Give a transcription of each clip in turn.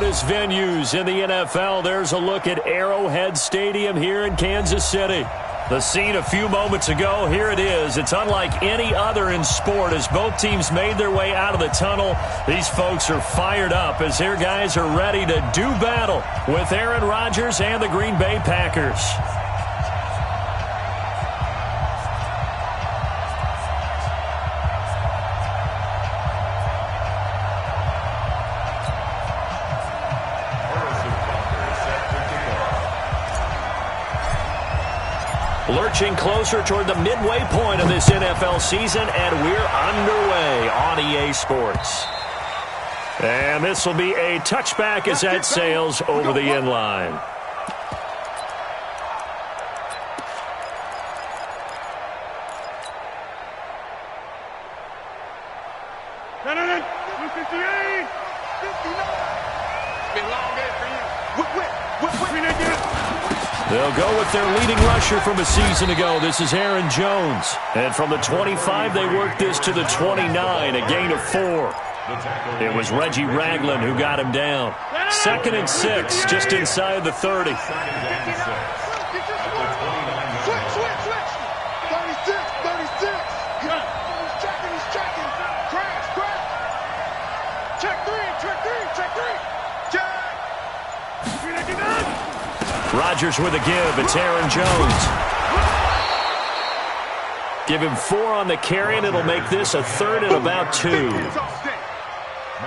loudest venues in the NFL. There's a look at Arrowhead Stadium here in Kansas City. The scene a few moments ago, here it is. It's unlike any other in sport as both teams made their way out of the tunnel. These folks are fired up as their guys are ready to do battle with Aaron Rodgers and the Green Bay Packers. Lurching closer toward the midway point of this NFL season, and we're underway on EA Sports. And this will be a touchback as that sails over the end line. They'll go with their leading rusher from a season ago. This is Aaron Jones. And from the 25, they worked this to the 29, a gain of 4. It was Reggie Ragland who got him down. 2nd and 6, just inside the 30. Switch. 36. He's checking. Crash. Check three. Rodgers with a give. It's Aaron Jones. Give him 4 on the carry, and it'll make this a 3rd and about 2.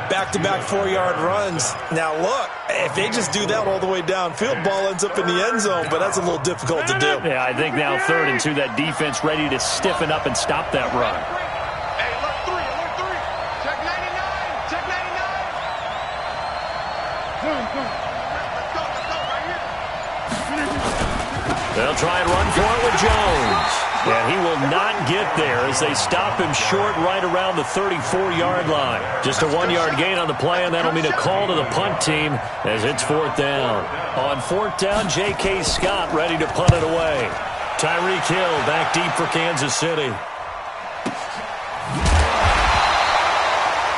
Back-to-back 4-yard runs. Now, look, if they just do that all the way downfield, ball ends up in the end zone, but that's a little difficult to do. Yeah, I think now 3rd and 2, that defense ready to stiffen up and stop that run. Hey, look 3. Check 99. They'll try and run for it with Jones. And he will not get there as they stop him short right around the 34-yard line. Just a 1-yard gain on the play, and that'll mean a call to the punt team as it's 4th down. On 4th down, J.K. Scott ready to punt it away. Tyreek Hill back deep for Kansas City.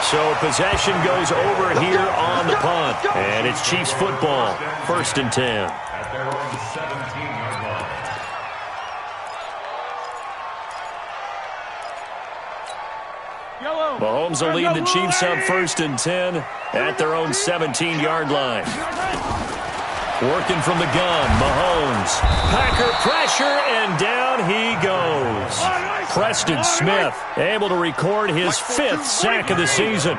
So possession goes over here on the punt. And it's Chiefs football. 1st and 10. At their own 17-yard line. Mahomes will lead the Chiefs up 1st and 10 at their own 17-yard line. Working from the gun, Mahomes. Packer pressure, and down he goes. Preston Smith able to record his 5th sack of the season.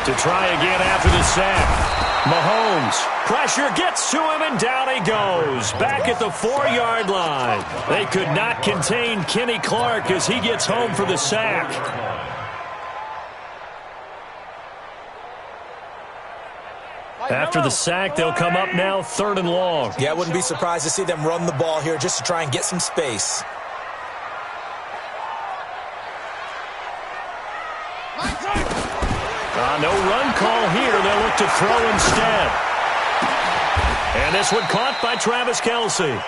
To try again after the sack. Mahomes, pressure gets to him, and down he goes. Back at the 4-yard line. They could not contain Kenny Clark as he gets home for the sack. After the sack, they'll come up now 3rd and long. Yeah, I wouldn't be surprised to see them run the ball here just to try and get some space. No run call here. They'll look to throw instead. And this one caught by Travis Kelce.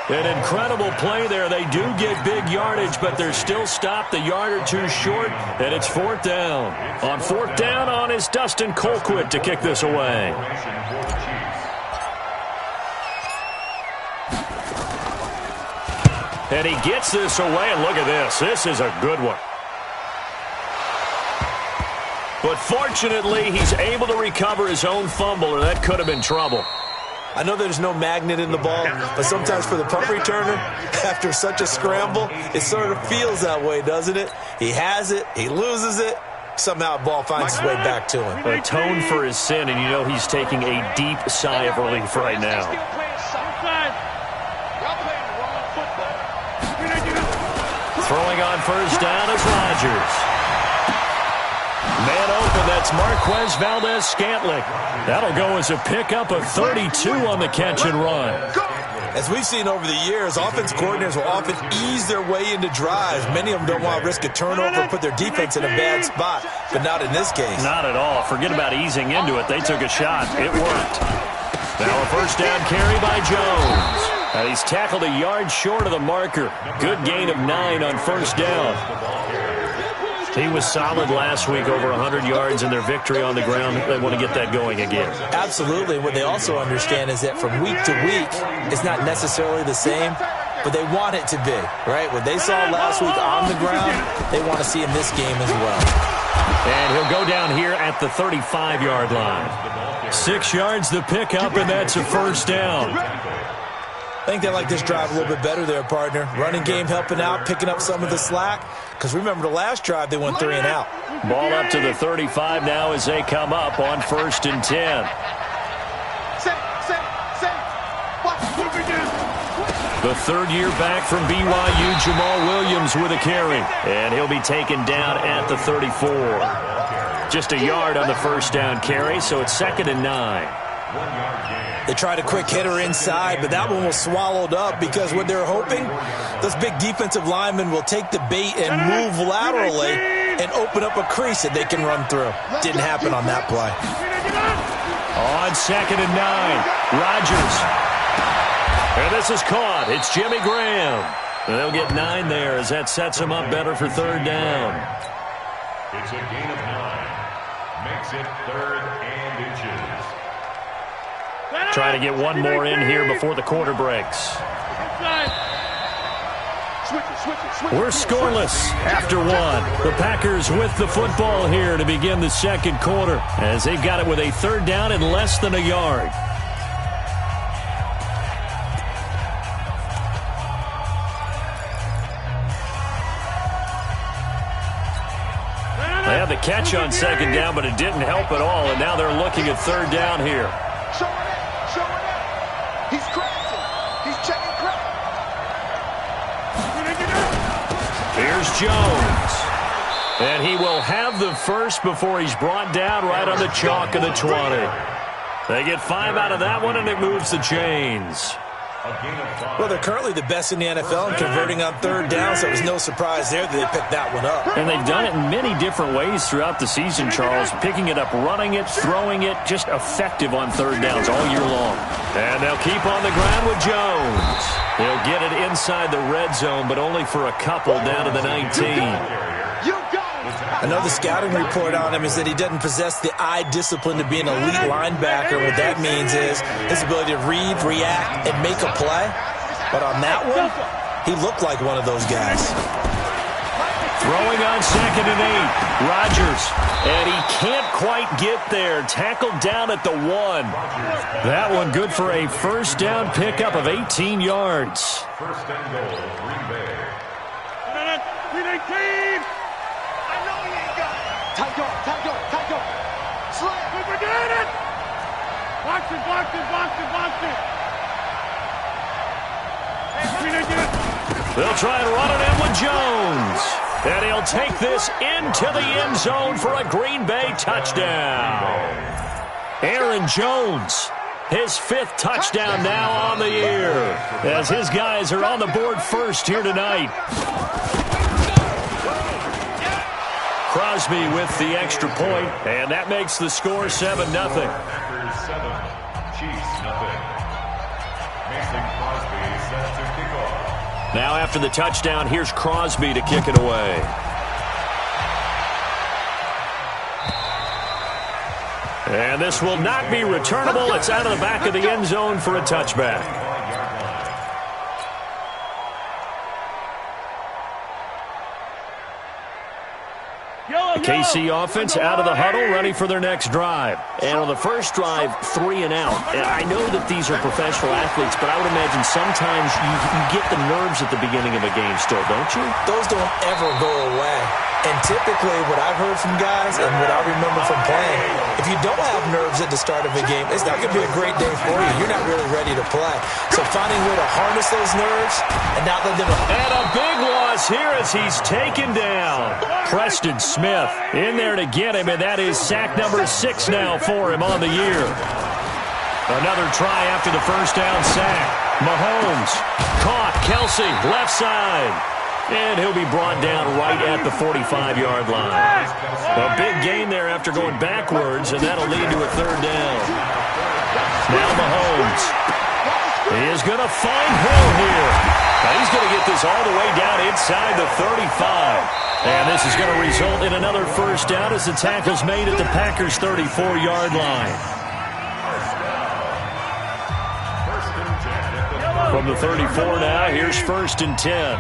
An incredible play there. They do get big yardage, but they're still stopped a yard or 2 short, and it's 4th down. On 4th down is Dustin Colquitt to kick this away. And he gets this away, and look at this. This is a good one. But fortunately, he's able to recover his own fumble, or that could have been trouble. I know there's no magnet in the ball, but sometimes for the punt returner, after such a scramble, it sort of feels that way, doesn't it? He has it, he loses it, somehow the ball finds its way back to him. Atone for his sin, and you know he's taking a deep sigh of relief right now. Throwing on 1st down is Rodgers. Man open, that's Marquez Valdez-Scantling. That'll go as a pickup of 32 on the catch and run. As we've seen over the years, offense coordinators will often ease their way into drives. Many of them don't want to risk a turnover or put their defense in a bad spot, but not in this case. Not at all. Forget about easing into it. They took a shot. It worked. Now a 1st down carry by Jones. He's tackled a yard short of the marker. Good gain of 9 on 1st down. He was solid last week, over 100 yards in their victory on the ground. They want to get that going again. Absolutely. What they also understand is that from week to week, it's not necessarily the same, but they want it to be, right? What they saw last week on the ground, they want to see in this game as well. And he'll go down here at the 35-yard line. 6 yards the pickup, and that's a first down. I think they like this drive a little bit better there, partner. Running game helping out, picking up some of the slack. Because remember, the last drive, they went 3 and out. Ball up to the 35 now as they come up on 1st and 10. The third-year back from BYU, Jamal Williams with a carry. And he'll be taken down at the 34. Just a yard on the first down carry, so it's 2nd and 9. They tried a quick hitter inside, but that one was swallowed up because what they're hoping, those big defensive linemen will take the bait and move laterally and open up a crease that they can run through. Didn't happen on that play. On 2nd and 9, Rodgers. And this is caught. It's Jimmy Graham. And they'll get 9 there as that sets them up better for 3rd down. It's a gain of 9. Makes it 3rd and inches. Try to get one more in here before the quarter breaks. We're scoreless after 1. The Packers with the football here to begin the 2nd quarter as they've got it with a 3rd down and less than a yard. They had the catch on 2nd down, but it didn't help at all, and now they're looking at 3rd down here. Showing it. He's crashing. He's checking crack. Here's Jones. And he will have the first before he's brought down right on the chalk of the 20. They get 5 out of that one, and it moves the chains. Well, they're currently the best in the NFL in converting on 3rd down, so it was no surprise there that they picked that one up. And they've done it in many different ways throughout the season, Charles. Picking it up, running it, throwing it, just effective on 3rd downs all year long. And they'll keep on the ground with Jones. He'll get it inside the red zone, but only for a couple down to the 19. Another scouting report on him is that he doesn't possess the eye discipline to be an elite linebacker. What that means is his ability to read, react, and make a play. But on that one, he looked like one of those guys. Throwing on 2nd and 8. Rodgers. And he can't quite get there. Tackled down at the 1. That one good for a first down pickup of 18 yards. First and goal, Green Bay. Tight go. Slam. We got it. Box it. They'll try and run it in with Jones. And he'll take this into the end zone for a Green Bay touchdown. Aaron Jones, his 5th touchdown now on the year, as his guys are on the board first here tonight. Crosby with the extra point, and that makes the score 7-0. Packers 7, Chiefs nothing. Mason Crosby set to kick off. Now after the touchdown, here's Crosby to kick it away. And this will not be returnable. It's out of the back of the end zone for a touchback. KC offense out of the huddle, ready for their next drive. And on the first drive, 3 and out. And I know that these are professional athletes, but I would imagine sometimes you get the nerves at the beginning of a game still, don't you? Those don't ever go away. And typically what I've heard from guys and what I remember from playing, if you don't have nerves at the start of a game, it's not going to be a great day for you. You're not really ready to play. So finding a way to harness those nerves and not let them... And a big loss here as he's taken down. Preston Smith in there to get him, and that is sack number 6 now for him on the year. Another try after the first down sack. Mahomes caught. Kelsey left side. And he'll be brought down right at the 45-yard line. A big gain there after going backwards, and that'll lead to a 3rd down. Now Mahomes. He is going to find Hill here. Now he's going to get this all the way down inside the 35. And this is going to result in another first down as the tackle's made at the Packers' 34-yard line. From the 34 now, here's 1st and 10.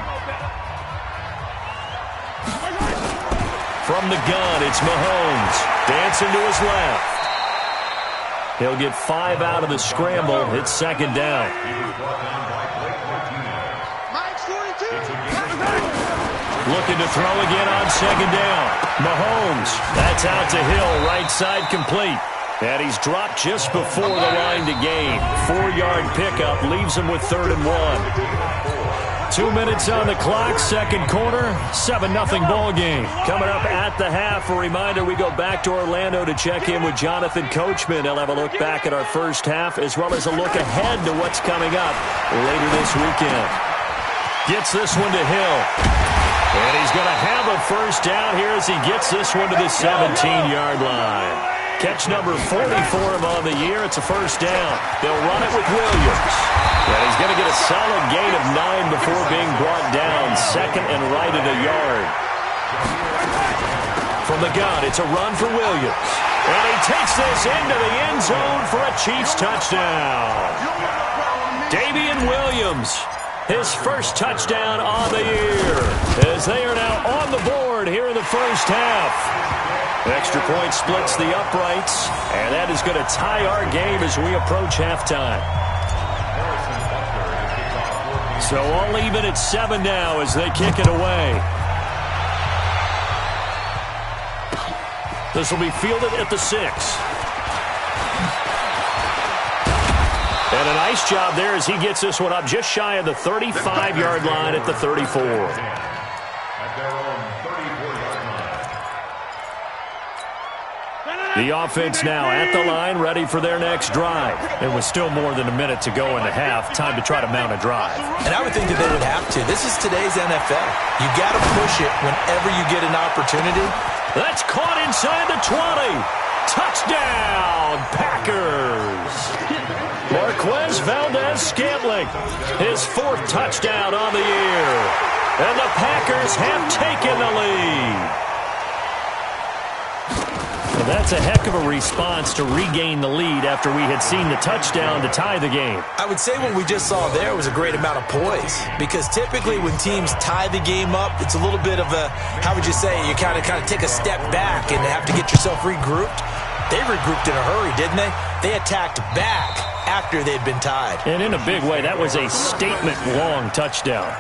From the gun, it's Mahomes. Dancing to his left. He'll get 5 out of the scramble. It's 2nd down. Looking to throw again on 2nd down. Mahomes, that's out to Hill, right side complete. And he's dropped just before the line to gain. 4-yard pickup leaves him with 3rd and 1. 2 minutes on the clock, 2nd quarter, 7-0 ball game. Coming up at the half, a reminder we go back to Orlando to check in with Jonathan Coachman. He'll have a look back at our first half as well as a look ahead to what's coming up later this weekend. Gets this one to Hill. And he's going to have a first down here as he gets this one to the 17-yard line. Catch number 44 on the year. It's a first down. They'll run it with Williams. And he's going to get a solid gain of 9 before being brought down. 2nd and right at a yard. From the gun, it's a run for Williams. And he takes this into the end zone for a Chiefs touchdown. Damian Williams, his first touchdown on the year, as they are now on the board here in the first half. Extra point splits the uprights, and that is going to tie our game as we approach halftime. So all even at 7 now as they kick it away. This will be fielded at the 6. And a nice job there as he gets this one up just shy of the 35-yard line at the 34. The offense now at the line, ready for their next drive. And with still more than a minute to go in the half, time to try to mount a drive. And I would think that they would have to. This is today's NFL. You got to push it whenever you get an opportunity. That's caught inside the 20. Touchdown, Packers. Marquez Valdez-Scantling, his 4th touchdown on the year. And the Packers have taken the lead. Well, that's a heck of a response to regain the lead after we had seen the touchdown to tie the game. I would say what we just saw there was a great amount of poise, because typically when teams tie the game up, it's a little bit of a, how would you say, you kind of take a step back and have to get yourself regrouped. They regrouped in a hurry, didn't they? They attacked back after they'd been tied. And in a big way, that was a statement-long touchdown.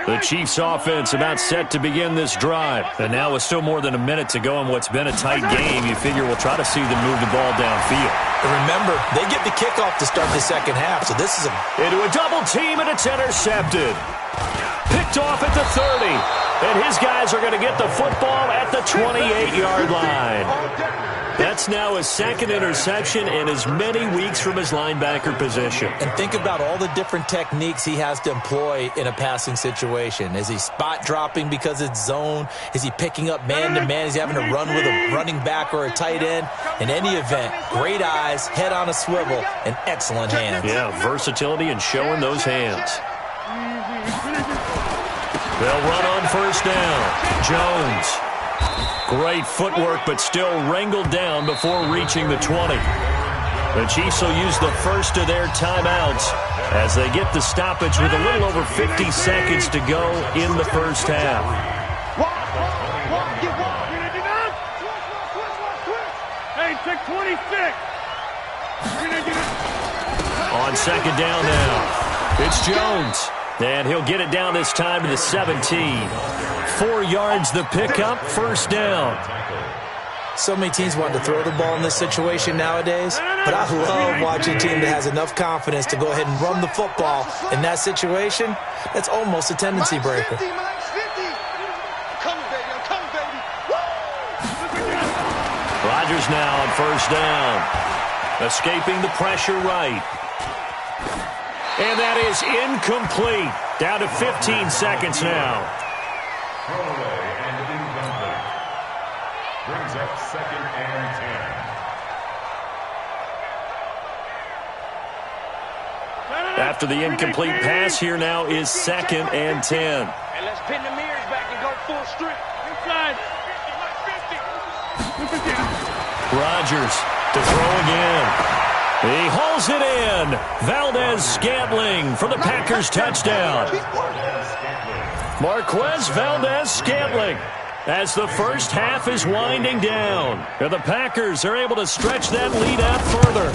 The Chiefs offense about set to begin this drive. And now with still more than a minute to go in what's been a tight game, you figure we'll try to see them move the ball downfield. And remember, they get the kickoff to start the second half, so this is into a double team, and it's intercepted. Picked off at the 30. And his guys are going to get the football at the 28-yard line. That's now his 2nd interception in as many weeks from his linebacker position. And think about all the different techniques he has to employ in a passing situation. Is he spot dropping because it's zone? Is he picking up man-to-man? Is he having to run with a running back or a tight end? In any event, great eyes, head on a swivel, and excellent hands. Yeah, versatility and showing those hands. They'll run on first down. Jones. Great footwork, but still wrangled down before reaching the 20. The Chiefs will use the first of their timeouts as they get the stoppage with a little over 50 seconds to go in the first half. Hey, take 26. On 2nd down now, it's Jones. And he'll get it down this time to the 17. 4 yards the pickup, first down. So many teams want to throw the ball in this situation nowadays, but I love watching a team that has enough confidence to go ahead and run the football. In that situation, that's almost a tendency breaker. Rodgers now on first down. Escaping the pressure right. And that is incomplete. Down to 15 seconds now. Brings up 2nd and 10. After the incomplete pass, here now is 2nd and 10. And let's pin the mirrors back and go full strength. Inside. Rodgers to throw again. He hauls it in. Valdez-Scantling for the Packers touchdown. Marquez Valdez-Scantling as the first half is winding down. And the Packers are able to stretch that lead out further.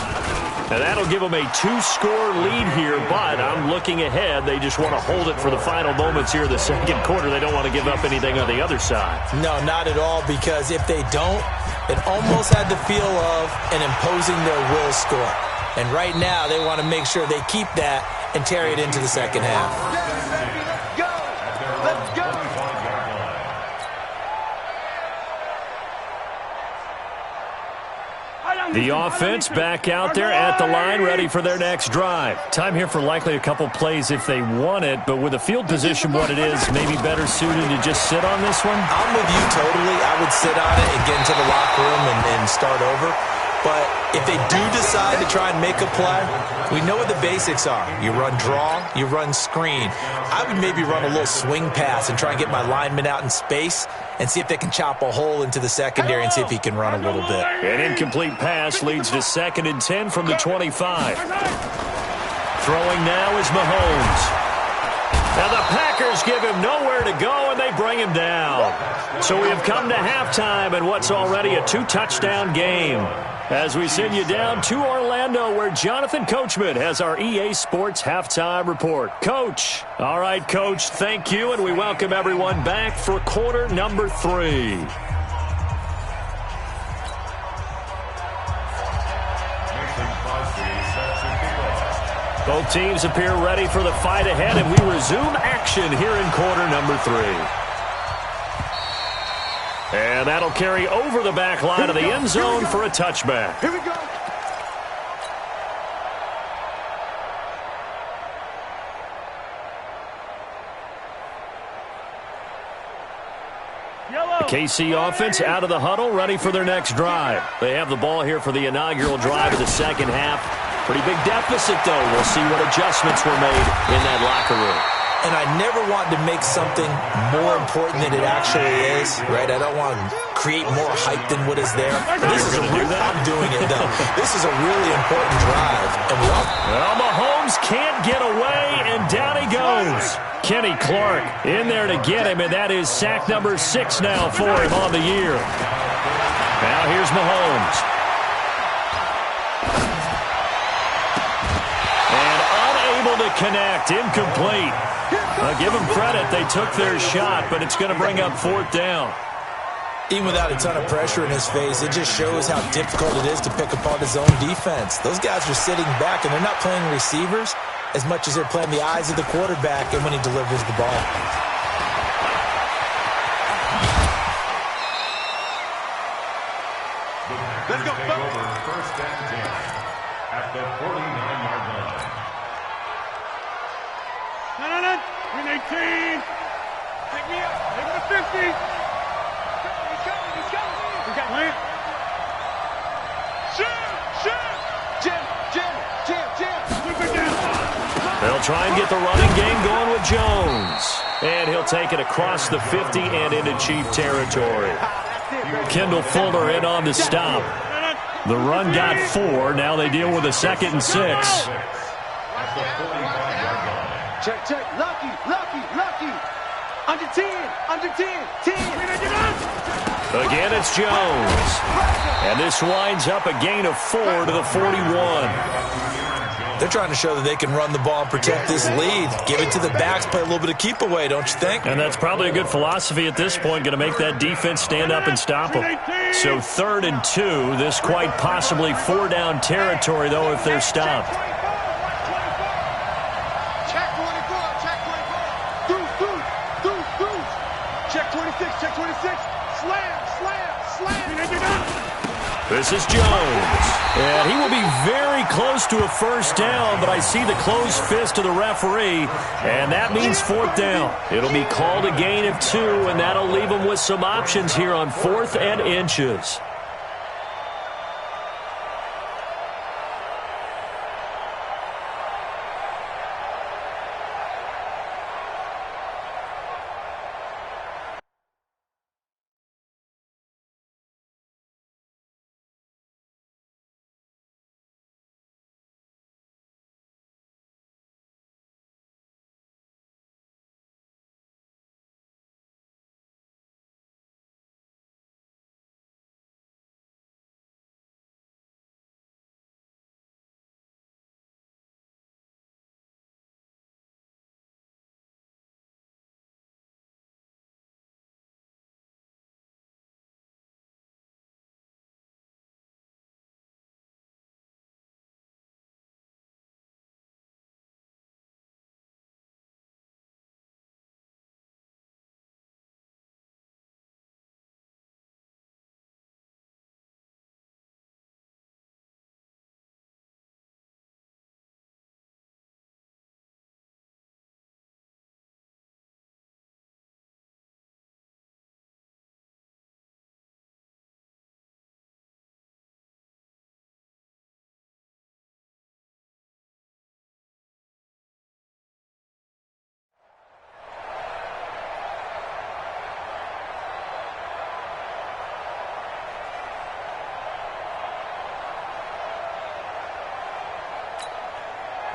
And that'll give them a 2-score lead here, but I'm looking ahead. They just want to hold it for the final moments here in the second quarter. They don't want to give up anything on the other side. No, not at all, because if they don't, it almost had the feel of an imposing their will score. And right now, they want to make sure they keep that and carry it into the second half. Go! Let's go! The offense back out there at the line, ready for their next drive. Time here for likely a couple plays if they want it, but with the field position what it is, maybe better suited to just sit on this one? I'm with you totally. I would sit on it and get into the locker room and start over. But if they do decide to try and make a play, we know what the basics are. You run draw, you run screen. I would maybe run a little swing pass and try and get my lineman out in space and see if they can chop a hole into the secondary and see if he can run a little bit. An incomplete pass leads to 2nd and 10 from the 25. Throwing now is Mahomes. Now the Packers give him nowhere to go, and they bring him down. So we have come to halftime in what's already a 2-touchdown game. As we send you down to Orlando, where Jonathan Coachman has our EA Sports Halftime Report. Coach. All right, Coach, thank you, and we welcome everyone back for quarter number 3. Both teams appear ready for the fight ahead, and we resume action here in quarter number 3. And that'll carry over the back line of the end zone for a touchback. Here we go. The KC offense out of the huddle, ready for their next drive. They have the ball here for the inaugural drive of the second half. Pretty big deficit, though. We'll see what adjustments were made in that locker room. And I never want to make something more important than it actually is, right? I don't want to create more hype than what is there. This is I'm doing it, though. This is a really important drive. And well, Mahomes can't get away, and down he goes. Kenny Clark in there to get him, and that is sack number 6 now for him on the year. Now here's Mahomes. And unable to connect, incomplete. I'll give them credit. They took their shot, but it's going to bring up 4th down. Even without a ton of pressure in his face, it just shows how difficult it is to pick apart his own defense. Those guys are sitting back, and they're not playing receivers as much as they're playing the eyes of the quarterback and when he delivers the ball. Let's go. Take over 1st and 10 at the 49-yard line. Win 18. Pick me up. Take him to 50. He's coming. We got Lance. Shoot. Jim. Super down. They'll try and get the running game going with Jones. And he'll take it across the 50 and into Chief territory. Kendall Fuller in on the stop. The run got 4. Now they deal with a 2nd and 6. Check. Lucky. Under 10. 10. Again, it's Jones. And this winds up a gain of 4 to the 41. They're trying to show that they can run the ball and protect this lead. Give it to the backs, play a little bit of keep away, don't you think? And that's probably a good philosophy at this point, going to make that defense stand up and stop them. So 3rd and 2, this quite possibly 4-down territory, though, if they're stopped. Check 24. Check 26. Slam. This is Jones. And he will be very close to a first down, but I see the closed fist of the referee, and that means fourth down. It'll be called a gain of 2, and that'll leave them with some options here on 4th and inches.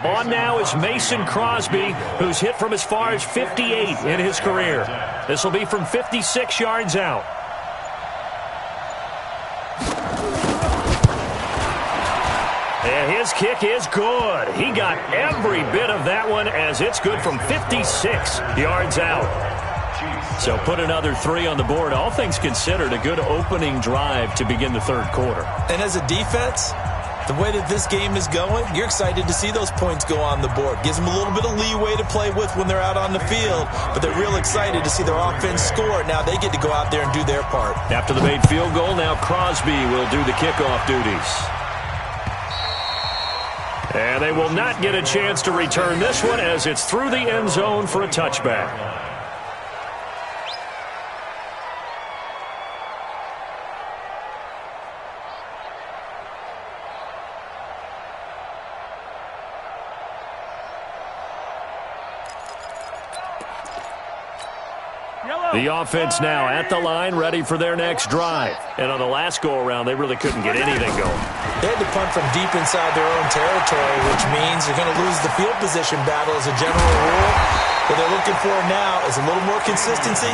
On now is Mason Crosby, who's hit from as far as 58 in his career. This will be from 56 yards out. And his kick is good. He got every bit of that one as it's good from 56 yards out. So put another 3 on the board. All things considered, a good opening drive to begin the third quarter. And as a defense, the way that this game is going, you're excited to see those points go on the board. Gives them a little bit of leeway to play with when they're out on the field, but they're real excited to see their offense score. Now they get to go out there and do their part. After the made field goal, now Crosby will do the kickoff duties. And they will not get a chance to return this one as it's through the end zone for a touchback. The offense now at the line, ready for their next drive. And on the last go-around, they really couldn't get anything going. They had to punt from deep inside their own territory, which means they're going to lose the field position battle as a general rule. What they're looking for now is a little more consistency,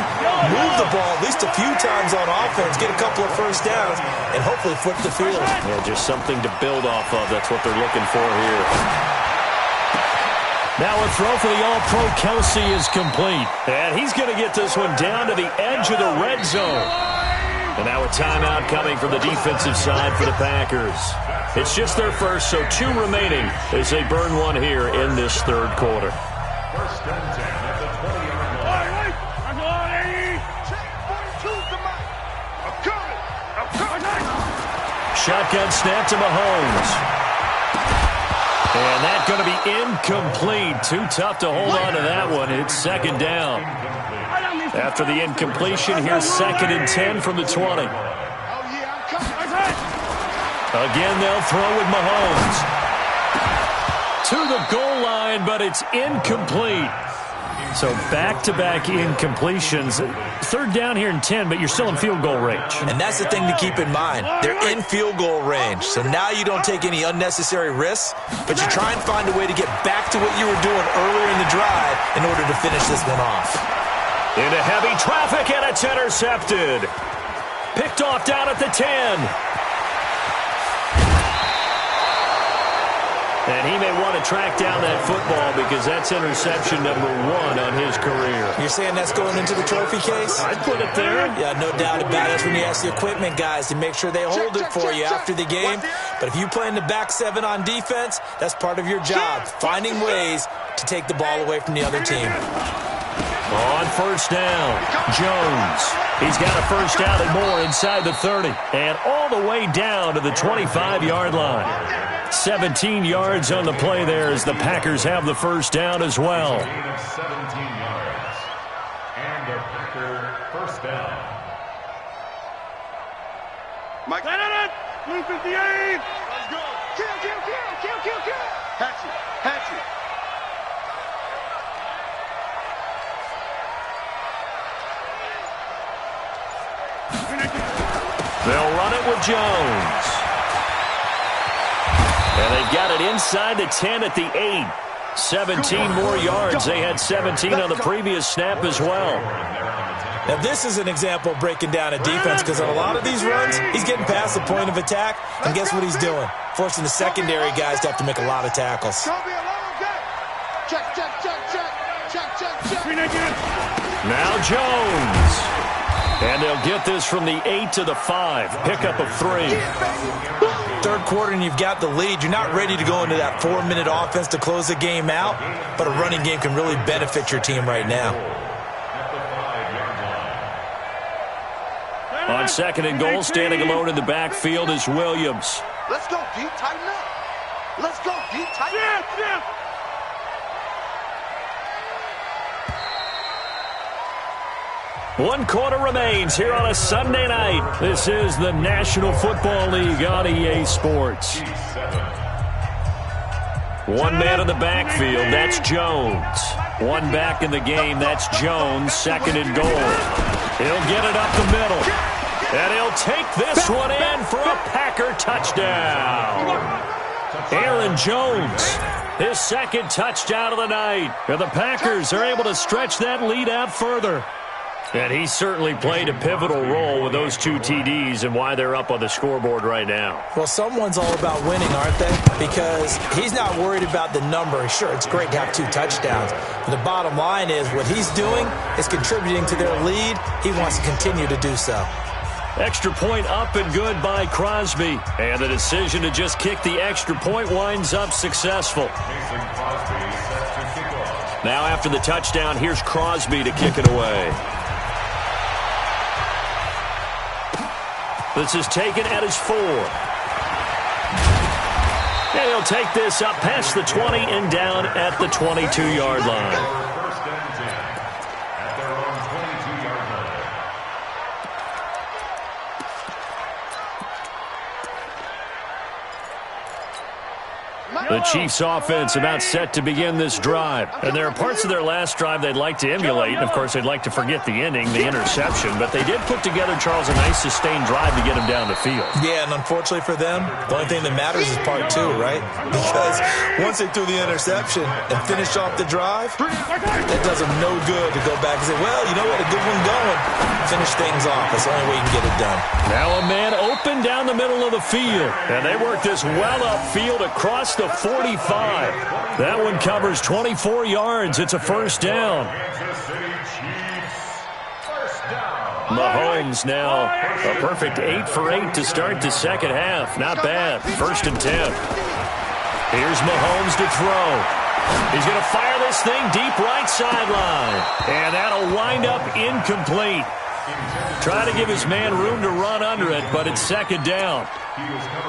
move the ball at least a few times on offense, get a couple of first downs, and hopefully flip the field. Yeah, just something to build off of. That's what they're looking for here. Now a throw for the All-Pro Kelsey is complete. And he's going to get this one down to the edge of the red zone. And now a timeout coming from the defensive side for the Packers. It's just their first, so 2 remaining as they burn one here in this third quarter. First and 10 at the 20-yard line. Shotgun snap to Mahomes. And that's going to be incomplete. Too tough to hold on to that one. It's second down. After the incompletion, here's 2nd and 10 from the 20. Again, they'll throw with Mahomes. To the goal line, but it's incomplete. So back-to-back incompletions. Third down here in 10, but you're still in field goal range. And that's the thing to keep in mind. They're in field goal range. So now you don't take any unnecessary risks, but you try and find a way to get back to what you were doing earlier in the drive in order to finish this one off. Into heavy traffic, and it's intercepted. Picked off down at the 10. And he may want to track down that football because that's interception number 1 on his career. You're saying that's going into the trophy case? I'd put it there. Yeah, no doubt about it. That's when you ask the equipment guys to make sure they hold it for you after the game. But if you play in the back 7 on defense, that's part of your job, finding ways to take the ball away from the other team. On first down, Jones. He's got a first down and more inside the 30. And all the way down to the 25-yard line. 17 yards on the play there as the Packers have the first down as well. Gain of 17 yards. And a Packer first down. Mike. Blue 58. Let's go. Kill. Hatchet. They'll run it with Jones. And they've got it inside the 10 at the 8. 17 more yards. They had 17 on the previous snap as well. Now, this is an example of breaking down a defense because on a lot of these runs, he's getting past the point of attack, and guess what he's doing? Forcing the secondary guys to have to make a lot of tackles. Check. Now Jones. And they'll get this from the 8 to the 5. Pickup of 3. Third quarter and you've got the lead. You're not ready to go into that 4-minute offense to close the game out, but a running game can really benefit your team right now. On second and goal, standing alone in the backfield is Williams. Let's go deep, tighten up. One quarter remains here on a Sunday night. This is the National Football League on EA Sports. One man in the backfield, that's Jones. One back in the game, that's Jones, second and goal. He'll get it up the middle. And he'll take this one in for a Packer touchdown. Aaron Jones, his second touchdown of the night. And the Packers are able to stretch that lead out further. And he certainly played a pivotal role with those 2 TDs and why they're up on the scoreboard right now. Well, someone's all about winning, aren't they? Because he's not worried about the number. Sure, it's great to have 2 touchdowns. But the bottom line is what he's doing is contributing to their lead. He wants to continue to do so. Extra point up and good by Crosby. And the decision to just kick the extra point winds up successful. Now after the touchdown, here's Crosby to kick it away. This is taken at his 4. And he'll take this up past the 20 and down at the 22-yard line. The Chiefs offense about set to begin this drive. And there are parts of their last drive they'd like to emulate. And, of course, they'd like to forget the ending, the interception. But they did put together, Charles, a nice sustained drive to get him down the field. Yeah, and unfortunately for them, the only thing that matters is part 2, right? Because once they threw the interception and finished off the drive, that does them no good to go back and say, well, you know what, a good one going. Finish things off. That's the only way you can get it done. Now a man open down the middle of the field. And they work this well upfield across the 45. That one covers 24 yards. It's a first down. Mahomes now a perfect 8 for 8 to start the second half. Not bad. First and 10. Here's Mahomes to throw. He's going to fire this thing deep right sideline. And that'll wind up incomplete. Try to give his man room to run under it, but it's second down.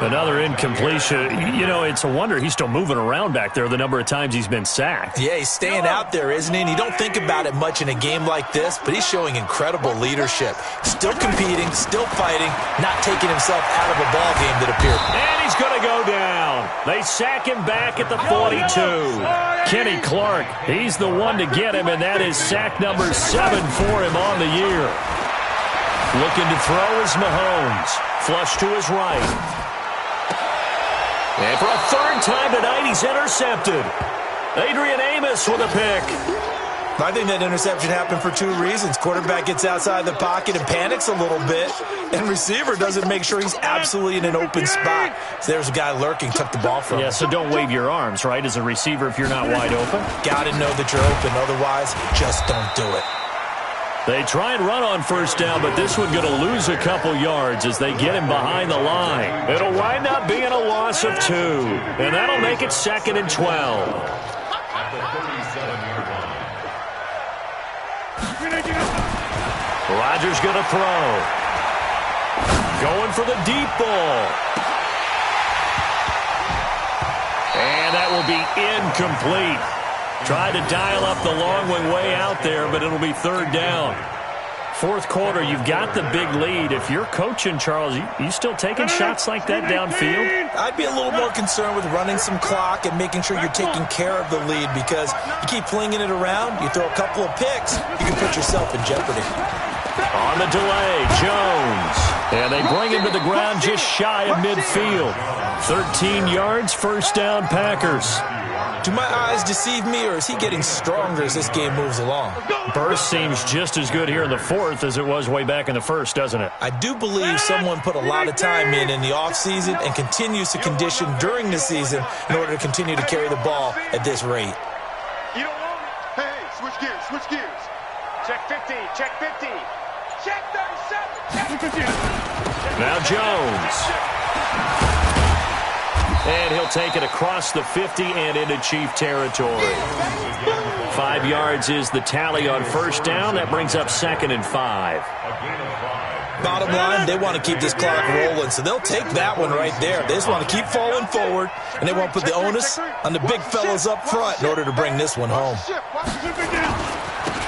Another incompletion. You know, it's a wonder he's still moving around back there the number of times he's been sacked. Yeah, he's staying out there, isn't he? And you don't think about it much in a game like this, but he's showing incredible leadership. Still competing, still fighting, not taking himself out of a ball game that appeared. And he's going to go down. They sack him back at the 42. Kenny Clark, he's the one to get him, and that is sack number 7 for him on the year. Looking to throw is Mahomes. Flush to his right. And for a third time tonight, he's intercepted. Adrian Amos with a pick. I think that interception happened for 2 reasons. Quarterback gets outside the pocket and panics a little bit, and receiver doesn't make sure he's absolutely in an open spot. So there's a guy lurking, took the ball from him. Yeah, so don't wave your arms, right, as a receiver if you're not wide open? Got to know that you're open. Otherwise, just don't do it. They try and run on first down, but this one going to lose a couple yards as they get him behind the line. It'll wind up being a loss of 2, and that'll make it second and 12. At the 37-yard line. Rodgers going to throw. Going for the deep ball. And that will be incomplete. Tried to dial up the long way out there, but it'll be third down. Fourth quarter, you've got the big lead. If you're coaching, Charles, you still taking shots like that downfield? I'd be a little more concerned with running some clock and making sure you're taking care of the lead, because you keep flinging it around, you throw a couple of picks, you can put yourself in jeopardy. On the delay, Jones. And they bring him to the ground just shy of midfield. 13 yards, first down, Packers. Do my eyes deceive me, or is he getting stronger as this game moves along? Burst seems just as good here in the fourth as it was way back in the first, doesn't it? I do believe someone put a lot of time in the offseason and continues to condition during the season in order to continue to carry the ball at this rate. You don't want me? Hey, switch gears, switch gears. Check 50, check 50. Check 37, check 50. Now Jones. And he'll take it across the 50 and into Chief territory. 5 yards is the tally on first down. That brings up 2nd and 5. Bottom line, they want to keep this clock rolling, so they'll take that one right there. They just want to keep falling forward, and they want to put the onus on the big fellas up front in order to bring this one home.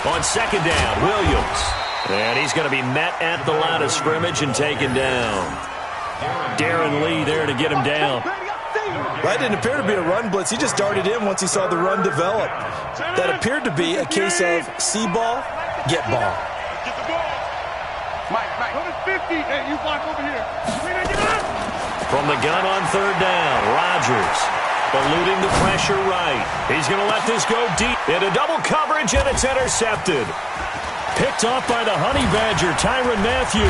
On second down, Williams. And he's going to be met at the line of scrimmage and taken down. Darren Lee there to get him down. That didn't appear to be a run blitz. He just darted in once he saw the run develop. That appeared to be a case of see ball, get ball. Get the ball. Mike. Go to 50. Hey, you block over here. From the gun on third down, Rodgers eluding the pressure right. He's going to let this go deep into double coverage, and it's intercepted. Picked off by the Honey Badger, Tyrann Mathieu.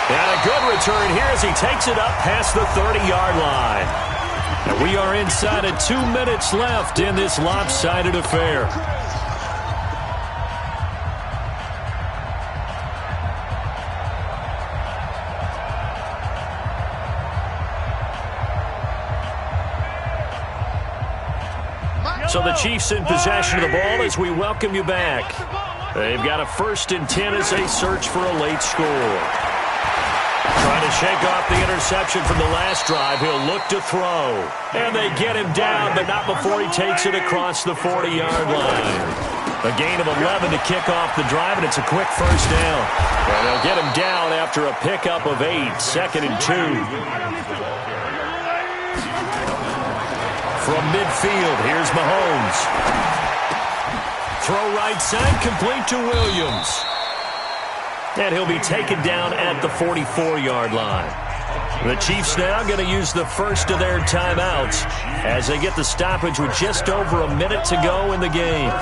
And a good return here as he takes it up past the 30-yard line. And we are inside of 2 minutes left in this lopsided affair. So the Chiefs in possession of the ball as we welcome you back. They've got a 1st and 10 as they search for a late score. Trying to shake off the interception from the last drive. He'll look to throw. And they get him down, but not before he takes it across the 40-yard line. A gain of 11 to kick off the drive, and it's a quick first down. And they'll get him down after a pickup of 8, 2nd and 2. From midfield, here's Mahomes. Throw right side, complete to Williams. And he'll be taken down at the 44-yard line. The Chiefs now going to use the first of their timeouts as they get the stoppage with just over a minute to go in the game.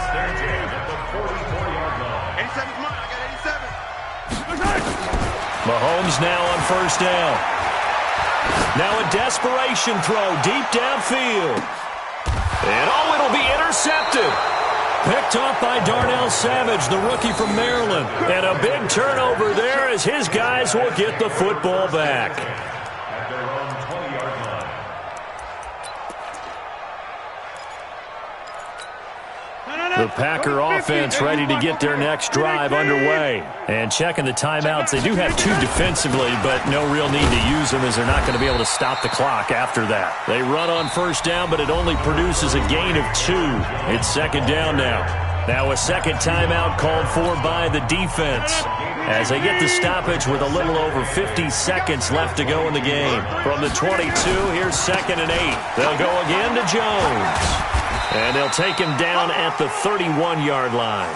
87's mine. I got 87. Mahomes now on first down. Now a desperation throw deep downfield. And it'll be intercepted. Picked off by Darnell Savage, the rookie from Maryland. And a big turnover there as his guys will get the football back. At their own 20-yard line. The Packer offense ready to get their next drive underway. And checking the timeouts, they do have 2 defensively, but no real need to use them as they're not going to be able to stop the clock after that. They run on first down, but it only produces a gain of 2. It's second down now. Now a second timeout called for by the defense as they get the stoppage with a little over 50 seconds left to go in the game. From the 22, here's 2nd and 8. They'll go again to Jones. And they'll take him down at the 31-yard line.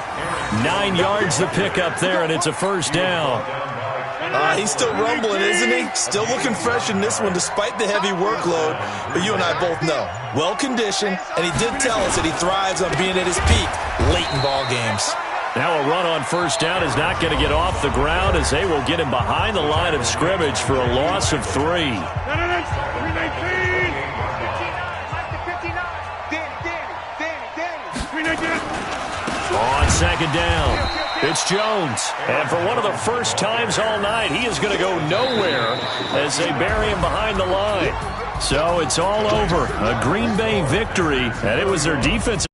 9 yards the pickup there, and it's a first down. He's still rumbling, isn't he? Still looking fresh in this one despite the heavy workload. But you and I both know, well-conditioned, and he did tell us that he thrives on being at his peak late in ball games. Now a run on first down is not going to get off the ground as they will get him behind the line of scrimmage for a loss of 3. On second down, it's Jones. And for one of the first times all night, he is going to go nowhere as they bury him behind the line. So it's all over. A Green Bay victory, and it was their defense.